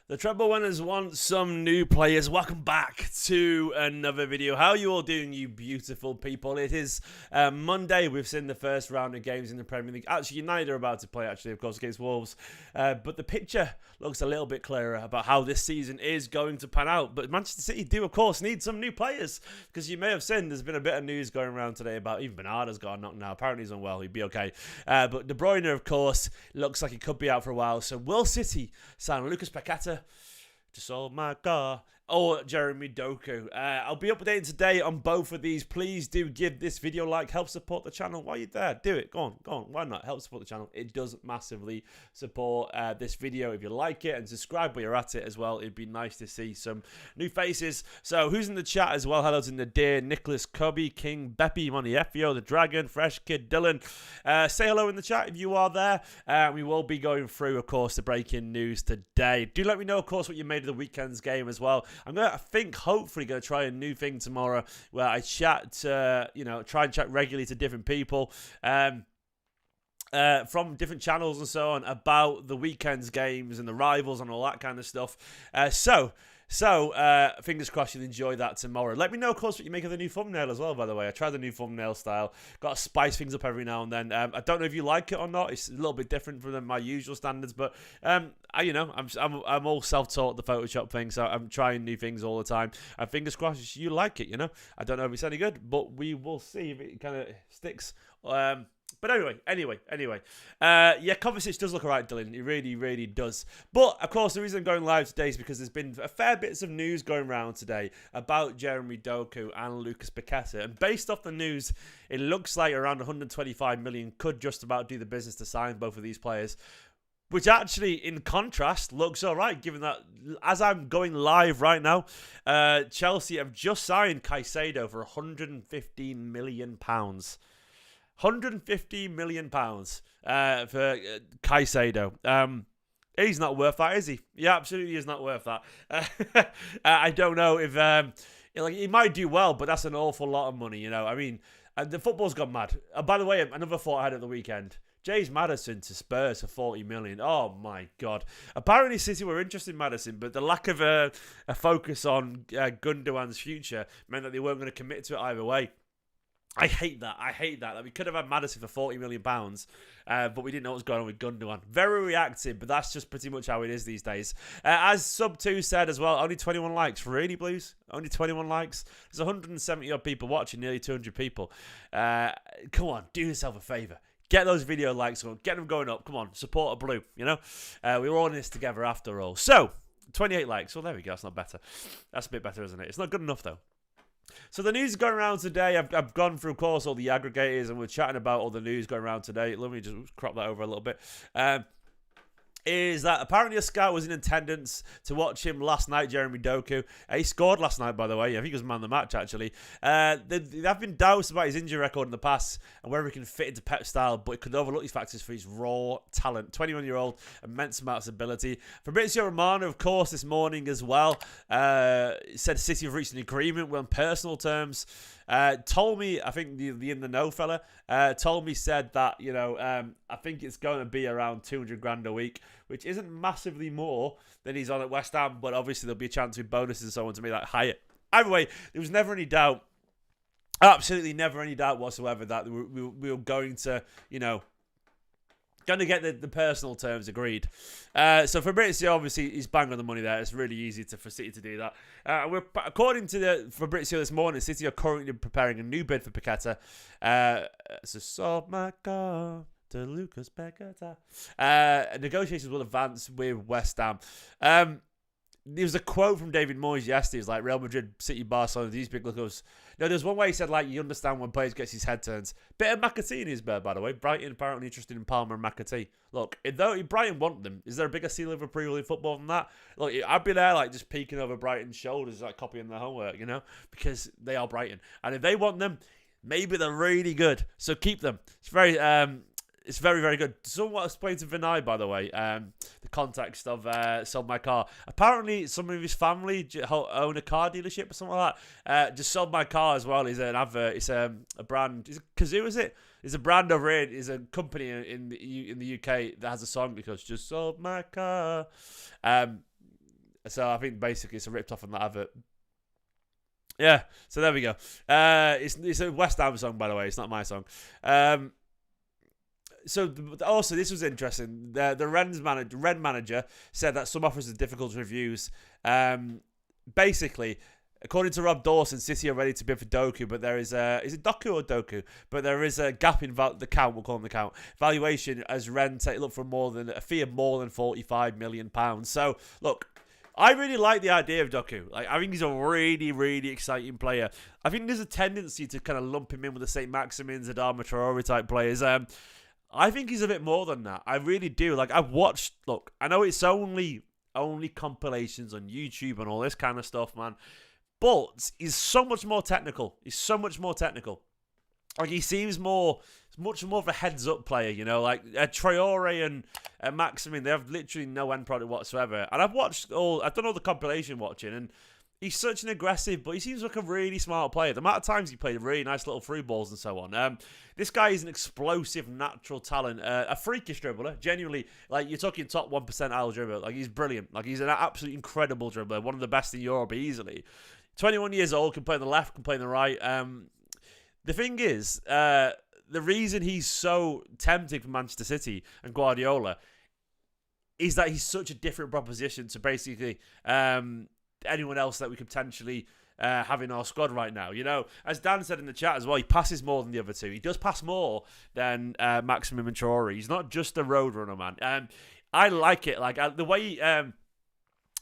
The treble winners want some new players. Welcome back to another video. How are you all doing, you beautiful people? It is Monday. We've seen the first round of games in the Premier League. Actually, United are about to play, of course, against Wolves. But the picture looks a little bit clearer about how this season is going to pan out. But Manchester City do, of course, need some new players. Because you may have seen there's been a bit of news going around today about even Bernardo's got a knock now. Apparently he's unwell. He'd be okay. But De Bruyne, of course, looks like he could be out for a while. So will City sign Lucas Paqueta to solve my car, or Jeremy Doku? I'll be updating today on both of these. Please do give this video a like, help support the channel. While you're there, do it. Go on, why not? Help support the channel. It does massively support this video if you like it, and subscribe while you're at it as well. It'd be nice to see some new faces. So who's in the chat as well? Hello to Nadir, Nicholas, Cubby, King, Beppy, Moniefio, The Dragon, Fresh Kid, Dylan. Say hello in the chat if you are there. We will be going through, of course, the breaking news today. Do let me know, of course, what you made of the weekend's game as well. Hopefully going to try a new thing tomorrow where I chat, try and chat regularly to different people from different channels and so on about the weekend's games and the rivals and all that kind of stuff. So, fingers crossed you'll enjoy that tomorrow. Let me know, of course, what you make of the new thumbnail as well, by the way. I tried the new thumbnail style. Got to spice things up every now and then. I don't know if you like it or not. It's a little bit different from my usual standards, but, I'm all self-taught, the Photoshop thing, so I'm trying new things all the time. And fingers crossed you like it, I don't know if it's any good, but we will see if it kind of sticks. But anyway. Kovacic does look alright, Dylan. He really, really does. But, of course, the reason I'm going live today is because there's been a fair bits of news going around today about Jeremy Doku and Lucas Paqueta. And based off the news, it looks like around 125 million could just about do the business to sign both of these players. Which actually, in contrast, looks alright, given that, as I'm going live right now, Chelsea have just signed Caicedo for £115 million. £150 million for Caicedo. He's not worth that, is he? Yeah, absolutely is not worth that. I don't know if he might do well, but that's an awful lot of money. The football's gone mad. By the way, another thought I had at the weekend. James Maddison to Spurs for 40 million. Oh my God. Apparently City were interested in Maddison, but the lack of a focus on Gundogan's future meant that they weren't going to commit to it either way. I hate that. Like, we could have had Maddison for £40 million, but we didn't know what was going on with Gundogan. Very reactive, but that's just pretty much how it is these days. As Sub2 said as well, only 21 likes. Really, Blues? Only 21 likes? There's 170 odd people watching, nearly 200 people. Come on, do yourself a favour. Get those video likes on. Get them going up. Come on, support a Blue, We're all in this together after all. So, 28 likes. Well, there we go. That's not better. That's a bit better, isn't it? It's not good enough, though. So the news going around today, I've gone through, of course, all the aggregators, and we're chatting about all the news going around today. Let me just crop that over a little bit. Is that apparently a scout was in attendance to watch him last night, Jeremy Doku. He scored last night, by the way. I think he was man of the match, actually. There have been doubts about his injury record in the past and whether he can fit into Pep's style, but it could overlook these factors for his raw talent. 21-year-old, immense amounts of ability. Fabrizio Romano, of course, this morning as well, said City have reached an agreement on personal terms. Told me, I think the in the know fella, said that, I think it's going to be around 200 grand a week, which isn't massively more than he's on at West Ham, but obviously there'll be a chance with bonuses and so on to make that higher. Either way, there was never any doubt, absolutely never any doubt whatsoever that we were going to, going to get the personal terms agreed. So Fabrizio, obviously, he's bang on the money there. It's really easy for City to do that. According to Fabrizio this morning, City are currently preparing a new bid for Paqueta. So solve my car to Lucas Paqueta. Negotiations will advance with West Ham. There was a quote from David Moyes yesterday. It was like Real Madrid, City, Barcelona, these big clubs. No, there's one way he said, you understand when players gets his head turns. Bit of McAtee in his bird, by the way. Brighton apparently interested in Palmer and McAtee. Look, though Brighton want them, is there a bigger seal of approval in football than that? Look, I'd be there, just peeking over Brighton's shoulders, copying their homework, because they are Brighton. And if they want them, maybe they're really good. So keep them. It's very, very good. Someone explained to Vinay, by the way, the context of sold my car. Apparently, some of his family own a car dealership or something like that. Just sold my car as well. It's an advert. It's a brand. Is it Kazoo, is it? It's a brand over here. It's a company in the UK that has a song because just sold my car. So I think basically it's a ripped off on that advert. Yeah, so there we go. It's a West Ham song, by the way. It's not my song. So also this was interesting. The Ren manager said that some offers are difficult to refuse. Basically, according to Rob Dawson, City are ready to bid for Doku, but there is it Doku or Doku? But there is a gap in the count. We'll call him the count valuation as Ren look for a fee of more than £45 million. So look, I really like the idea of Doku. Like, I think he's a really, really exciting player. I think there's a tendency to kind of lump him in with the St. Maximins, Adama Traore type players. I think he's a bit more than that. I really do. Like, I've watched. Look, I know it's only compilations on YouTube and all this kind of stuff, man. But he's so much more technical. Like, he seems much more of a heads-up player, you know? Like, Traore and Maximin, they have literally no end product whatsoever. And I've done all the compilation watching, and he's such an aggressive, but he seems like a really smart player. The amount of times he played really nice little through balls and so on. This guy is an explosive, natural talent, a freakish dribbler. Genuinely, like, you're talking top 1% I'll dribble. Like, he's brilliant. Like, he's an absolutely incredible dribbler, one of the best in Europe easily. 21 years old, can play on the left, can play on the right. The thing is, the reason he's so tempting for Manchester City and Guardiola is that he's such a different proposition to basically anyone else that we could potentially have in our squad right now. You know, as Dan said in the chat as well, he passes more than the other two. He does pass more than Maximum and Traore. He's not just a road runner, man. I like it. Like,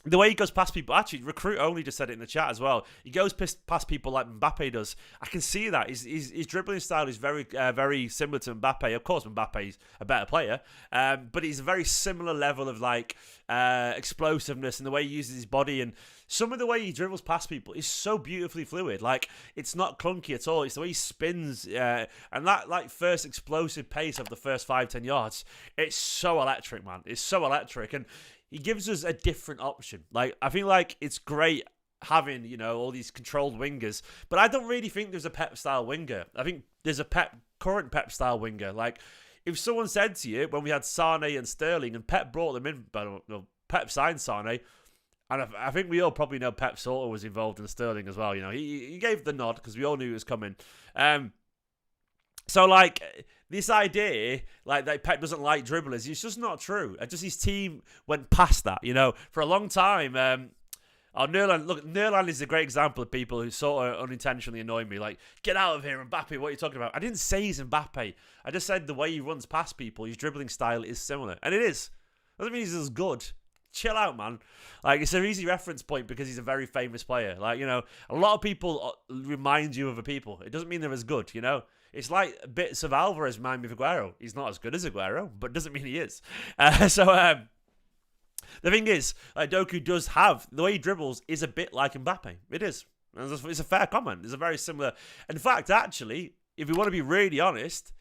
the way he goes past people, actually, Recruit Only just said it in the chat as well. He goes past people like Mbappe does. I can see that. His dribbling style is very, very similar to Mbappe. Of course, Mbappe's a better player, but he's a very similar level of like explosiveness and the way he uses his body, and some of the way he dribbles past people is so beautifully fluid. Like, it's not clunky at all. It's the way he spins, and that like first explosive pace of the first 5-10 yards. It's so electric, man. It's so electric, and he gives us a different option. Like, I feel like it's great having, you know, all these controlled wingers, but I don't really think there's a Pep-style winger. I think there's a current Pep-style winger. Like, if someone said to you, when we had Sane and Sterling, and Pep brought them in, but Pep signed Sane, and I think we all probably know Pep sort of was involved in Sterling as well. You know, he gave the nod because we all knew it was coming. So, like, this idea, like, that Pep doesn't like dribblers, it's just not true. Just his team went past that, you know. For a long time, Nerland is a great example of people who sort of unintentionally annoy me. Like, get out of here, Mbappe, what are you talking about? I didn't say he's Mbappe. I just said the way he runs past people, his dribbling style is similar. And it is. Doesn't mean he's as good. Chill out, man. Like, it's an easy reference point because he's a very famous player. Like, you know, a lot of people remind you of other people. It doesn't mean they're as good, you know. It's like bits of Alvarez remind me of Aguero. He's not as good as Aguero, but doesn't mean he is. The thing is, Doku does have, the way he dribbles is a bit like Mbappe. It is. It's a fair comment. It's a very similar. In fact, actually, if we want to be really honest,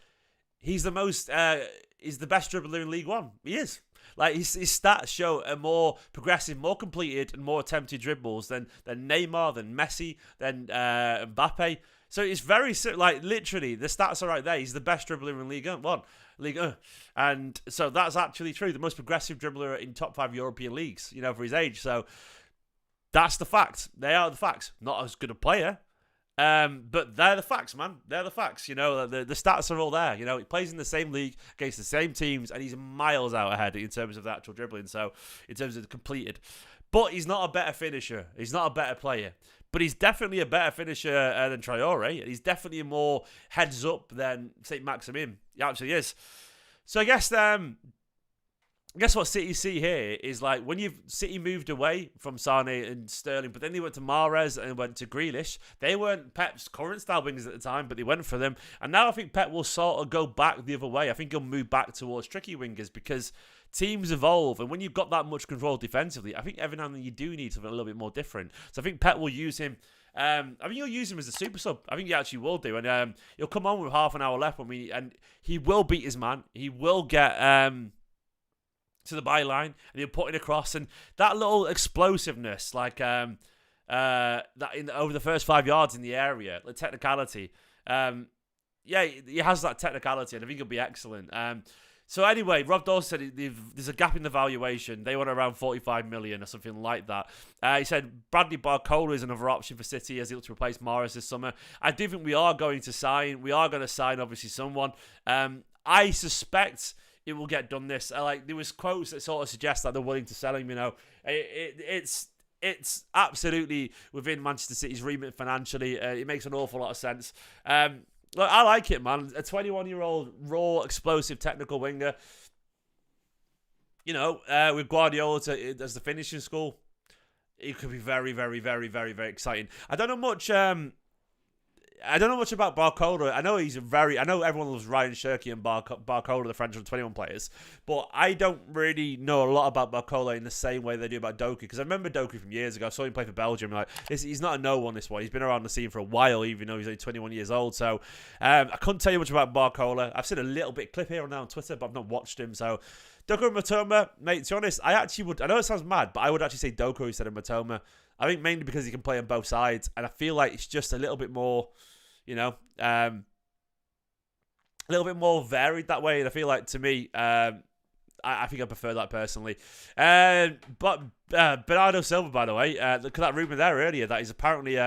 he's the best dribbler in League One. He is. Like, his stats show a more progressive, more completed, and more attempted dribbles than Neymar, than Messi, than Mbappe. So it's very, like, literally, the stats are right there. He's the best dribbler in League 1. And so that's actually true. The most progressive dribbler in top 5 European leagues, you know, for his age. So that's the facts. They are the facts. Not as good a player, but they're the facts, man. They're the facts. You know, the stats are all there. You know, he plays in the same league against the same teams, and he's miles out ahead in terms of the actual dribbling. So in terms of the completed. But he's not a better finisher. He's not a better player. But he's definitely a better finisher than Traore. He's definitely a more heads up than St. Maximin. He actually is. So I guess what City see here is, like, when City moved away from Sane and Sterling, but then they went to Mahrez and went to Grealish. They weren't Pep's current style wingers at the time, but they went for them. And now I think Pep will sort of go back the other way. I think he'll move back towards tricky wingers because teams evolve, and when you've got that much control defensively, I think every now and then you do need something a little bit more different. So I think Pep will use him. I think he'll use him as a super sub. I think he actually will do, and he'll come on with half an hour left and he will beat his man. He will get to the byline, and he'll put it across, and that little explosiveness, like that over the first 5 yards in the area, the technicality. Yeah, he has that technicality, and I think he'll be excellent. So anyway, Rob Dawson said there's a gap in the valuation. They want around 45 million or something like that. He said Bradley Barcola is another option for City as he looks to replace Morris this summer. I do think we are going to sign. We are going to sign, obviously, someone. I suspect it will get done this. There was quotes that sort of suggest that they're willing to sell him. It's absolutely within Manchester City's remit financially. It makes an awful lot of sense. Look, I like it, man. A 21-year-old, raw, explosive, technical winger. With Guardiola as the finishing school, it could be very, very, very, very, very exciting. I don't know much about Barcola. I know everyone loves Ryan Cherki and Barcola, the French under-21 players, but I don't really know a lot about Barcola in the same way they do about Doku, because I remember Doku from years ago. I saw him play for Belgium. He's not a no-one, this one. He's been around the scene for a while, even though he's only 21 years old. So I couldn't tell you much about Barcola. I've seen a little bit clip here and there on Twitter, but I've not watched him. So Doku and Matoma, mate, to be honest, I know it sounds mad, but I would actually say Doku instead of Matoma. I think mainly because he can play on both sides, and I feel like it's just a little bit more... a little bit more varied that way, and I feel like, to me, I think I prefer that personally. But Bernardo Silva, by the way, look at that rumour there earlier that he's apparently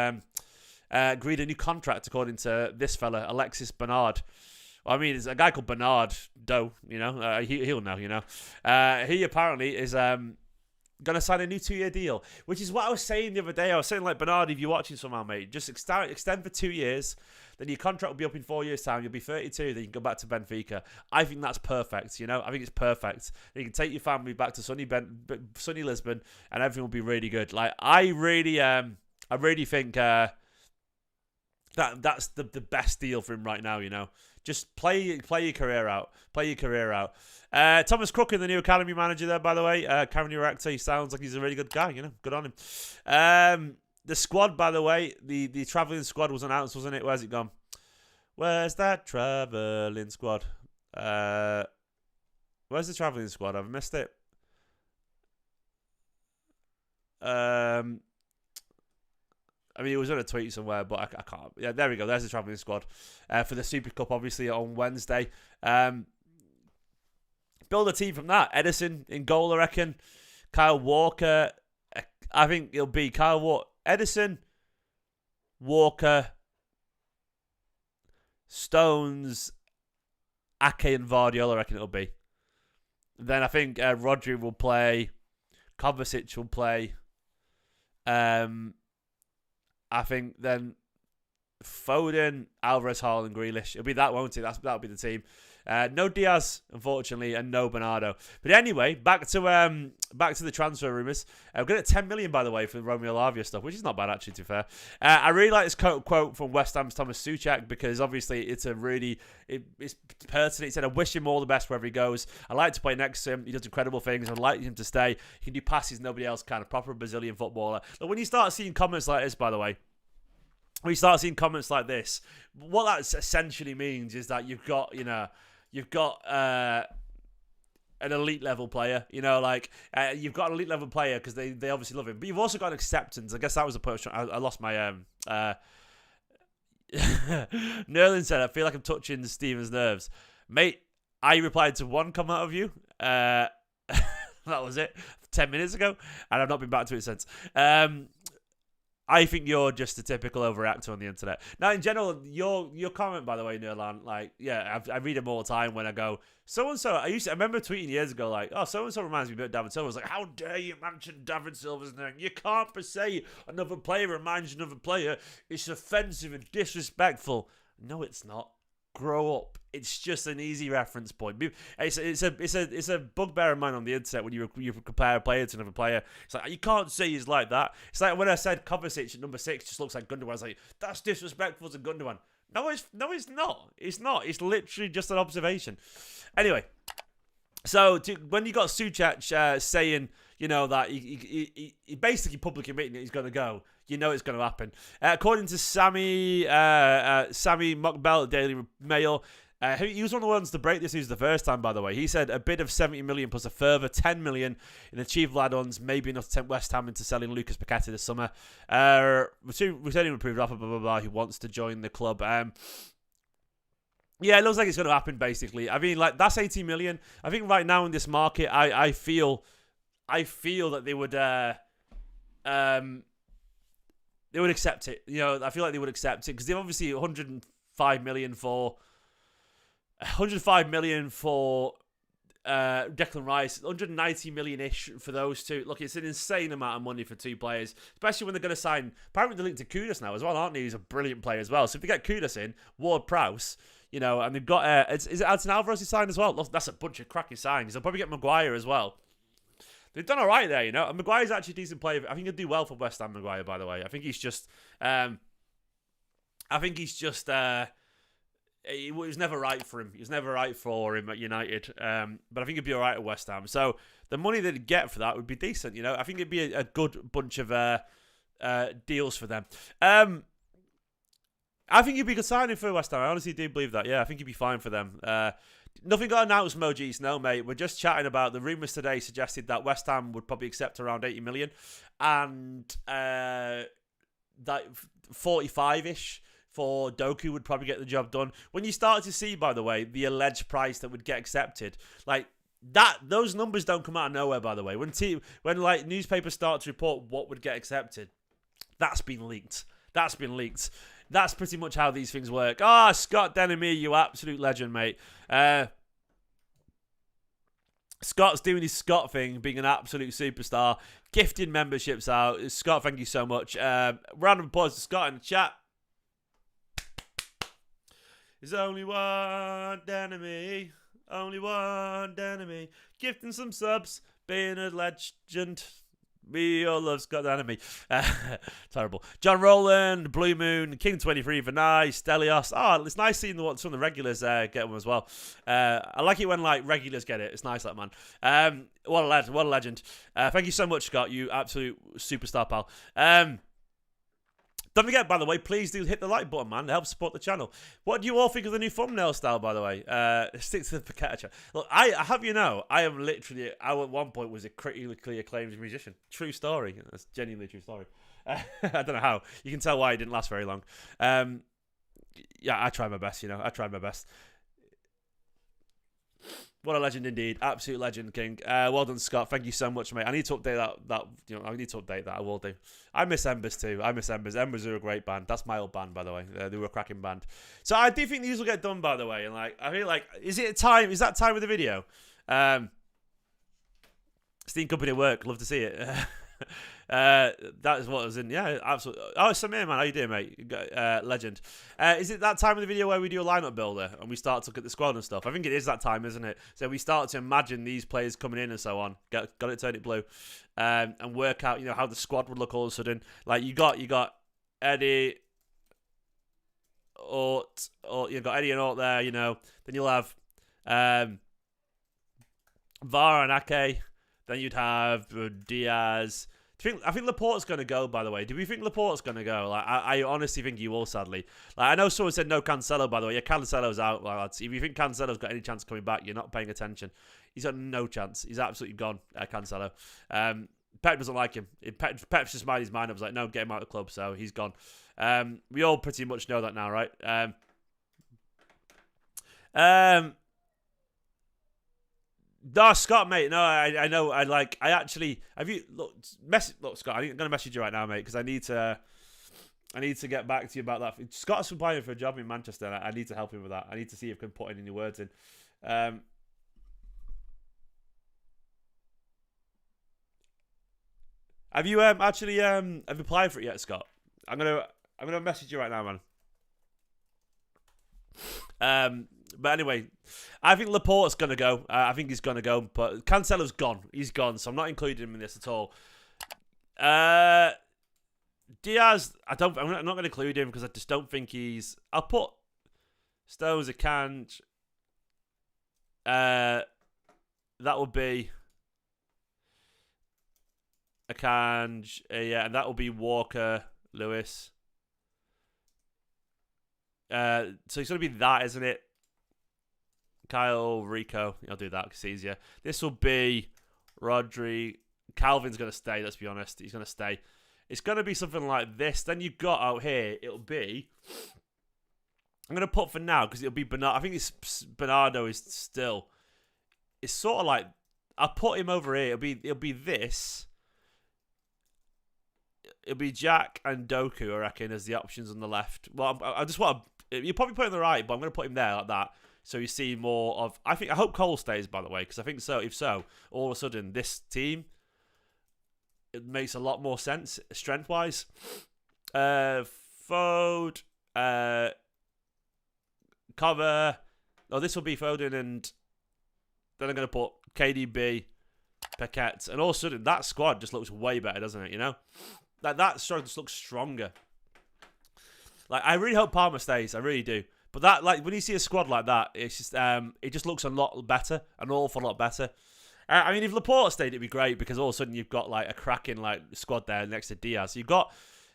agreed a new contract, according to this fella, Alexis Bernard. Well, I mean, it's a guy called Bernard Doe, he'll know, he apparently is... going to sign a new 2-year deal, which is what I was saying the other day. I was saying, Bernard, if you're watching somehow, mate, just extend for 2 years, then your contract will be up in 4 years' time. You'll be 32, then you can go back to Benfica. I think that's perfect, I think it's perfect. You can take your family back to sunny Lisbon, and everything will be really good. I really think that's the best deal for him right now, Just play your career out. Thomas Crooken, the new academy manager there, by the way. Karen Erector, he sounds like he's a really good guy, Good on him. The squad, by the way, the travelling squad was announced, wasn't it? Where's it gone? Where's that travelling squad? Where's the travelling squad? I've missed it. I mean, it was on a tweet somewhere, but I can't. Yeah, there we go. There's the travelling squad for the Super Cup, obviously, on Wednesday. Build a team from that. Edison in goal, I reckon. Kyle Walker. I think it'll be Kyle Walker. Edison, Walker, Stones, Ake and Guardiola, I reckon it'll be. Then I think Rodri will play. Kovacic will play. I think then Foden, Alvarez, Haaland, Grealish. It'll be that, won't it? That'll be the team. No Diaz, unfortunately, and no Bernardo. But anyway, back to the transfer rumours. We're going at 10 million, by the way, for the Romeo Lavia stuff, which is not bad, actually, to be fair. I really like this quote from West Ham's Thomas Souček, because obviously it's pertinent. He said, I wish him all the best wherever he goes. I like to play next to him. He does incredible things. I'd like him to stay. He can do passes nobody else can. A proper Brazilian footballer. But when you start seeing comments like this, by the way, when you start seeing comments like this, what that essentially means is that you've got an elite level player, you've got an elite level player because they obviously love him, but you've also got an acceptance. I guess that was the push. I lost my Nerlin said, I feel like I'm touching Steven's nerves, mate. I replied to one comment of you. That was it, 10 minutes ago, and I've not been back to it since. I think you're just a typical overreactor on the internet. Now, in general, your comment, by the way, Nerlan, I read them all the time when I go, so-and-so, I remember tweeting years ago, so-and-so reminds me a bit of David Silva. I was like, how dare you mention David Silva's name? You can't say another player reminds you of another player. It's offensive and disrespectful. No, it's not. Grow up. It's just an easy reference point. It's a bugbear of mine on the internet when you compare a player to another player. It's like, you can't say he's like that. It's like when I said Kovacic at number 6 just looks like Gundogan. I was like, that's disrespectful to Gundogan. No, it's not. It's not. It's literally just an observation. Anyway, so when you got Souček saying, that he basically publicly admitting that he's going to go, it's going to happen. According to Sammy Mockbell at Daily Mail, he was one of the ones to break this news the first time, by the way. He said a bid of 70 million plus a further 10 million in achievable add-ons may be enough to tempt West Ham into selling Lucas Paqueta this summer. Returning approved offer, blah, blah, blah, who wants to join the club. Yeah, it looks like it's going to happen. Basically, I mean, like that's 80 million. I think right now in this market, I feel that um they would accept it. You know, I feel like they would accept it because they've obviously 105 million for 105 million for Declan Rice, 190 million-ish for those two. Look, it's an insane amount of money for two players, especially when they're going to sign. Apparently, they're linked to Kudus now as well, aren't they? He's a brilliant player as well. So if they get Kudus in, Ward-Prowse, you know, and they've got is it Adson Alvarez he signed as well? Look, that's a bunch of cracking signings. They'll probably get Maguire as well. They've done all right there, you know. And Maguire's actually a decent player. I think he'll do well for West Ham. Maguire, by the way, I think he's just. It was never right for him. It was never right for him at United. But I think he'd be all right at West Ham. So the money they'd get for that would be decent. You know, I think it'd be a good bunch of deals for them. I think he'd be a good signing for West Ham. I honestly do believe that. Yeah, I think he'd be fine for them. Nothing got announced, Mojis. No, mate. We're just chatting about the rumours today suggested that West Ham would probably accept around 80 million. And that 45-ish for Doku would probably get the job done. When you start to see, by the way, the alleged price that would get accepted, like that, those numbers don't come out of nowhere, by the way. When like newspapers start to report what would get accepted, that's been leaked. That's pretty much how these things work. Scott Denemy, you absolute legend, mate. Scott's doing his Scott thing, being an absolute superstar, gifting memberships out. Scott, thank you so much. Round of applause to Scott in the chat. There's only one enemy, gifting some subs, being a legend. We all love Scott Enemy. Terrible. John Rowland, Blue Moon, King 23 for nice, Stelios. It's nice seeing some of the regulars get them as well. I like it when like regulars get it. It's nice, that man. What a legend. Thank you so much, Scott. You absolute superstar, pal. Don't forget, by the way, please do hit the like button, man. It helps support the channel. What do you all think of the new thumbnail style, by the way? Stick to the Paqueta channel. Look, I have you know, I at one point was a critically acclaimed musician. True story. That's genuinely a true story. I don't know how. You can tell why it didn't last very long. Yeah, I tried my best, you know. I tried my best. What a legend indeed. Absolute legend, King. Well done, Scott. Thank you so much, mate. I need to update that. I need to update that. I will do. I miss Embers too. Embers are a great band. That's my old band, by the way. They were a cracking band. So I do think these will get done, by the way. And like, I feel like, is that time of the video? Steam Company at work. Love to see it. That is what was in. Yeah, absolutely. Oh, Samir, man, how you doing, mate? Legend. Is it that time of the video where we do a lineup builder and we start to look at the squad and stuff? I think it is that time, isn't it? So we start to imagine these players coming in and so on. Got it, turn it blue, and work out, you know, how the squad would look all of a sudden. Like you got Eddie, or you've got Eddie and Ort there, you know. Then you'll have Vara and Ake. Then you'd have Diaz. I think Laporte's going to go, by the way. Do we think Laporte's going to go? Like, I honestly think he will, sadly. Like, I know someone said no Cancelo, by the way. Yeah, Cancelo's out, lads. If you think Cancelo's got any chance of coming back, you're not paying attention. He's got no chance. He's absolutely gone, Cancelo. Pep doesn't like him. Pep's just made his mind up. Was like, no, get him out of the club, so he's gone. We all pretty much know that now, right? No, Scott, mate. No, I know. I actually. Have you look, Scott? I'm gonna message you right now, mate, because I need to get back to you about that. Scott's applying for a job in Manchester. I need to help him with that. I need to see if I can put any words in. Have you actually have you applied for it yet, Scott? I'm gonna message you right now, man. But anyway, I think Laporte's going to go. I think he's going to go. But Cancelo's gone. He's gone. So I'm not including him in this at all. Diaz, I'm not going to include him because I just don't think he's... I'll put Stones, Akanji. That will be Akanji. Yeah, and that will be Walker, Lewis. So it's going to be that, isn't it? Kyle, Rico. I'll do that because it's easier. This will be Rodri. Calvin's going to stay, let's be honest. He's going to stay. It's going to be something like this. Then you've got out here, it'll be I'm going to put for now because it'll be Bernardo. I think it's Bernardo is still. It's sort of like I'll put him over here. It'll be this. It'll be Jack and Doku, I reckon, as the options on the left. Well, I just want to. You probably put him on the right, but I'm going to put him there like that. So you see more of. I hope Cole stays, by the way, because I think so. If so, all of a sudden this team, it makes a lot more sense strength wise. Fold. Cover. Oh, this will be Foden, and then I'm going to put KDB, Paqueta, and all of a sudden that squad just looks way better, doesn't it? You know, that squad just looks stronger. Like I really hope Palmer stays, I really do. But that, like, when you see a squad like that, it's just it just looks a lot better, an awful lot better. I mean, if Laporte stayed, it'd be great because all of a sudden you've got like a cracking like squad there next to Diaz. You've got.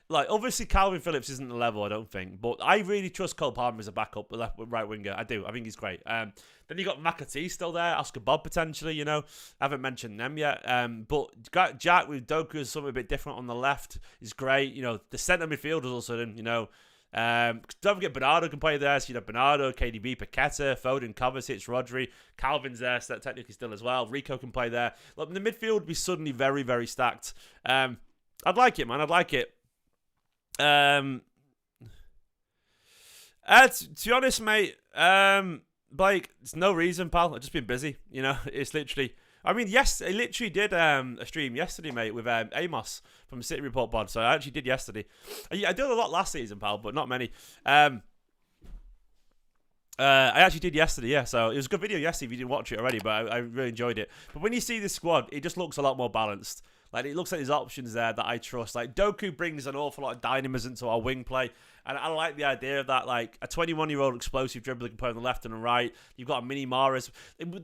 Like, obviously, Calvin Phillips isn't the level, I don't think. But I really trust Cole Palmer as a backup, right winger. I do. I think he's great. Then you got McAtee still there. Oscar Bob, potentially, you know. I haven't mentioned them yet. But Jack with Doku is something a bit different on the left. Is great. You know, the centre midfielders all of a sudden, you know. Don't forget Bernardo can play there. So, you know, Bernardo, KDB, Paqueta, Foden, Kovacic, Rodri. Calvin's there, so that technically still as well. Rico can play there. Look, the midfield would be suddenly very, very stacked. I'd like it, man. I'd like it. To be honest, mate, like, there's no reason, pal. I've just been busy, you know. It's literally, I mean, yes, I literally did a stream yesterday, mate, with Amos from City Report Pod. So I actually did yesterday. I did a lot last season, pal, but not many. I actually did yesterday, yeah. So it was a good video yesterday if you didn't watch it already, but I really enjoyed it. But when you see this squad, it just looks a lot more balanced. Like, it looks like there's options there that I trust. Like, Doku brings an awful lot of dynamism to our wing play. And I like the idea of that. Like, a 21-year-old explosive dribbler can play on the left and the right. You've got a mini Mahrez.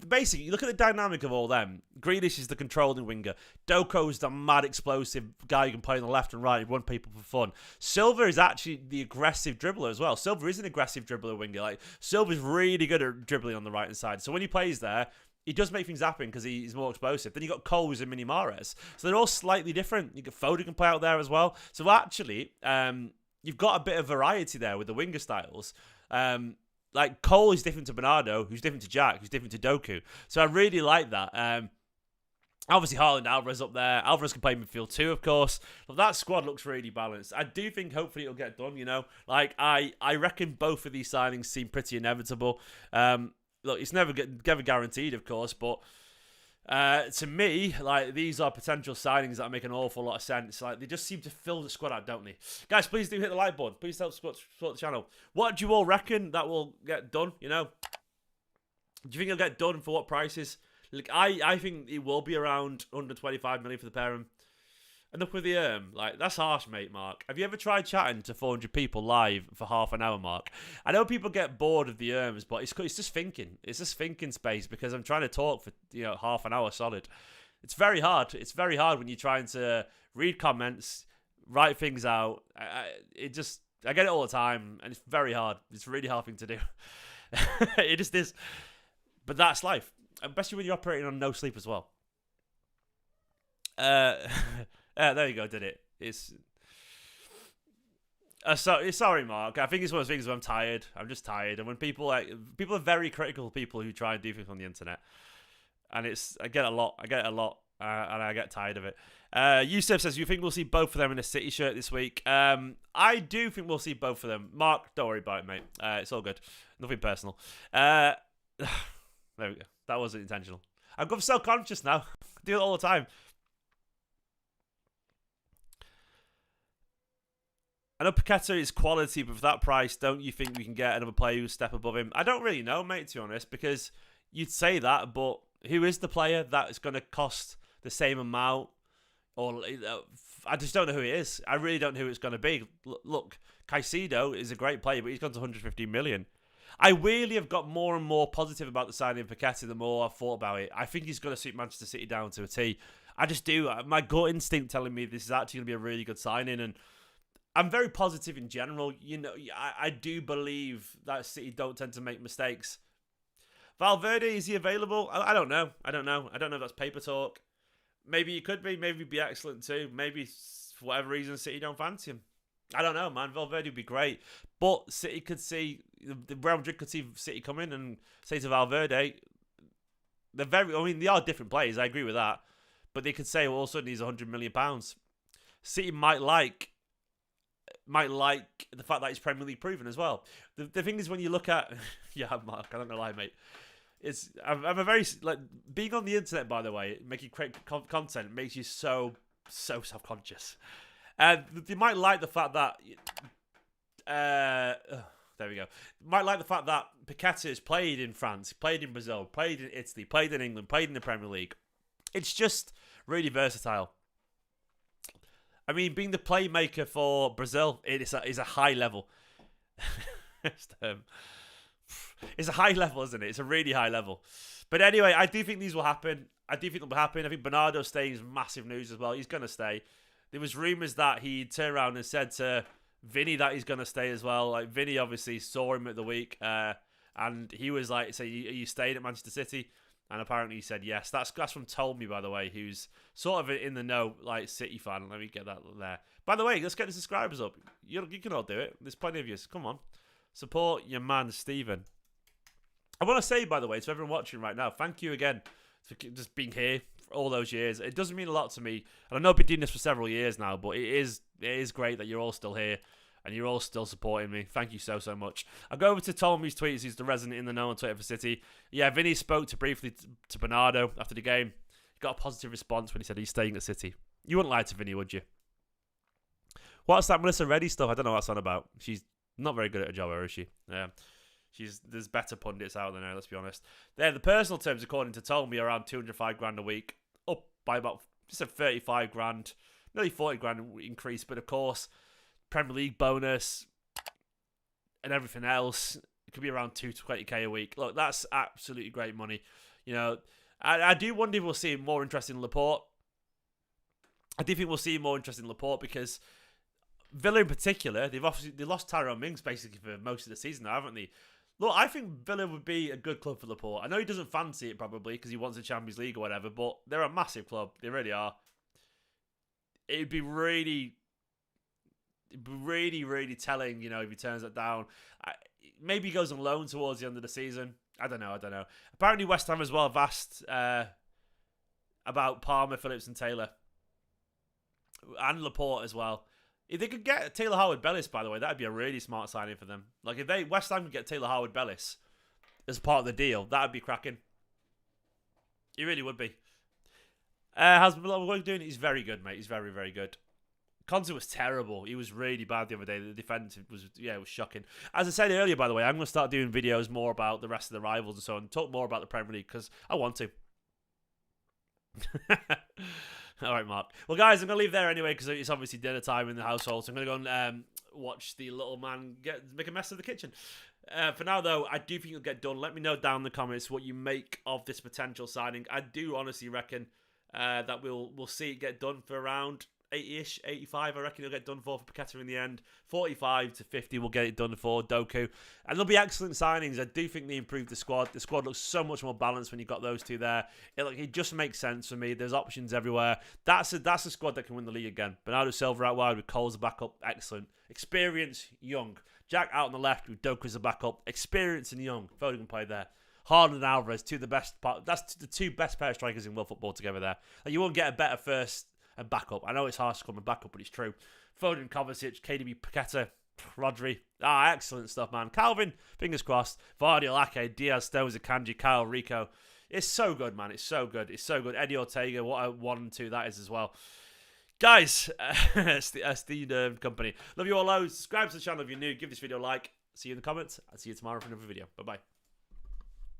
Basically, you look at the dynamic of all them. Grealish is the controlling winger. Doko's the mad explosive guy who can play on the left and right and run people for fun. Silva is actually the aggressive dribbler as well. Silva is an aggressive dribbler winger. Like, Silva's really good at dribbling on the right-hand side. So when he plays there, he does make things happen because he's more explosive. Then you got Coles and Mini Mahrez. So they're all slightly different. You got Foden can play out there as well. So actually, you've got a bit of variety there with the winger styles. Like Cole is different to Bernardo, who's different to Jack, who's different to Doku. So I really like that. Obviously, Haaland, Alvarez up there. Alvarez can play midfield too, of course. But that squad looks really balanced. I do think hopefully it'll get done, you know. Like, I reckon both of these signings seem pretty inevitable. Look, it's never guaranteed, of course, but to me, like, these are potential signings that make an awful lot of sense. Like, they just seem to fill the squad out, don't they? Guys, please do hit the like button. Please help support the channel. What do you all reckon that will get done, you know? Do you think it'll get done for what prices? Like, I think it will be around under 25 million for the pair of them. Enough with the like, that's harsh, mate, Mark. Have you ever tried chatting to 400 people live for half an hour, Mark? I know people get bored of the but it's just thinking. It's just thinking space because I'm trying to talk for, you know, half an hour solid. It's very hard. It's very hard when you're trying to read comments, write things out. I get it all the time, and it's very hard. It's a really hard thing to do. It just is. But that's life, especially when you're operating on no sleep as well. There you go, did it. It's sorry, Mark. I think it's one of those things where I'm tired. I'm just tired. And when people are very critical of people who try and do things on the internet. And I get it a lot, and I get tired of it. Yusuf says, you think we'll see both of them in a City shirt this week? I do think we'll see both of them. Mark, don't worry about it, mate. It's all good. Nothing personal. There we go. That wasn't intentional. I've got self-conscious now. I do it all the time. I know Paqueta is quality, but for that price, don't you think we can get another player who's a step above him? I don't really know, mate, to be honest, because you'd say that, but who is the player that is going to cost the same amount? Or I just don't know who it is. I really don't know who it's going to be. Look, Caicedo is a great player, but he's gone to 115 million. I really have got more and more positive about the signing of Paqueta the more I've thought about it. I think he's going to suit Manchester City down to a T. I just do. My gut instinct telling me this is actually going to be a really good signing, and I'm very positive in general. You know, I do believe that City don't tend to make mistakes. Valverde, is he available? I don't know. I don't know if that's paper talk. Maybe he could be. Maybe he'd be excellent too. Maybe for whatever reason City don't fancy him. I don't know, man. Valverde would be great, but City could see the Real Madrid could see City come in and say to Valverde, they're very. I mean, they are different players. I agree with that, but they could say, well, all of a sudden he's £100 million. City might like the fact that he's Premier League proven as well. The thing is, when you look at yeah, Mark, I don't know lie, mate. I'm a very like being on the internet. By the way, making great content makes you so self conscious. And they might like the fact that there we go. Might like the fact that Paqueta has played in France, played in Brazil, played in Italy, played in England, played in the Premier League. It's just really versatile. I mean, being the playmaker for Brazil is a high level. It's a high level, isn't it? It's a really high level. But anyway, I do think these will happen. I think Bernardo staying is massive news as well. He's going to stay. There was rumours that he turned around and said to Vinny that he's going to stay as well. Like, Vinny obviously saw him at the week. And he was like, "Say, are you staying at Manchester City?" And apparently he said yes. That's from Told Me, by the way, who's sort of in the know, like City fan. Let me get that there. By the way, let's get the subscribers up. You can all do it. There's plenty of you. Come on. Support your man, Stephen. I want to say, by the way, to everyone watching right now, thank you again for just being here for all those years. It doesn't mean a lot to me. And I know I've been doing this for several years now, but it is great that you're all still here. And you're all still supporting me. Thank you so much. I'll go over to Tolmy's tweets. He's the resident in the know on Twitter for City. Yeah, Vinny spoke briefly to Bernardo after the game. He got a positive response when he said he's staying at City. You wouldn't lie to Vinny, would you? What's that Melissa Reddy stuff? I don't know what that's on about. She's not very good at her job, is she? Yeah. There's better pundits out than her, let's be honest. There, the personal terms, according to Tolmy, are around 205 grand a week. Up by about just a 35 grand, nearly 40 grand increase. But of course, Premier League bonus and everything else, it could be around 220k a week. Look, that's absolutely great money. You know, I do wonder if we'll see more interest in Laporte. I do think we'll see more interest in Laporte because Villa in particular, they lost Tyrone Mings basically for most of the season now, haven't they? Look, I think Villa would be a good club for Laporte. I know he doesn't fancy it probably because he wants the Champions League or whatever, but they're a massive club. They really are. It'd be really telling, you know, if he turns it down. Maybe he goes on loan towards the end of the season. I don't know. Apparently West Ham as well have asked about Palmer, Phillips and Taylor. And Laporte as well. If they could get Taylor Howard-Bellis, by the way, that would be a really smart signing for them. Like, if West Ham could get Taylor Howard-Bellis as part of the deal, that would be cracking. It really would be. How's Malone doing? He's very good, mate. He's very, very good. Conte was terrible. He was really bad the other day. The defense was shocking. As I said earlier, by the way, I'm going to start doing videos more about the rest of the rivals and so on. Talk more about the Premier League because I want to. All right, Mark. Well, guys, I'm going to leave there anyway because it's obviously dinner time in the household. So I'm going to go and watch the little man make a mess of the kitchen. For now, though, I do think it'll get done. Let me know down in the comments what you make of this potential signing. I do honestly reckon that we'll see it get done for around 80-ish, 85, I reckon it'll get done for Paqueta in the end. 45 to 50 will get it done for Doku. And there'll be excellent signings. I do think they improved the squad. The squad looks so much more balanced when you've got those two there. It just makes sense for me. There's options everywhere. That's a squad that can win the league again. Bernardo Silva out wide with Cole as a backup. Excellent. Experience, young. Jack out on the left with Doku as a backup. Experience and young. Foden can play there. Harden and Alvarez, that's the two best pair of strikers in world football together there. Like, you won't get a better first and backup. I know it's harsh to call him a backup, but it's true. Foden, Kovacic, KDB, Paqueta, Rodri. Excellent stuff, man. Calvin, fingers crossed. Vardy, Ake, Diaz, Stones, Akanji, Kyle, Rico. It's so good, man. It's so good. It's so good. Eddie Ortega, what a 1 and 2 that is as well. Guys, Steve Company. Love you all loads. Subscribe to the channel if you're new. Give this video a like. See you in the comments. I'll see you tomorrow for another video. Bye-bye.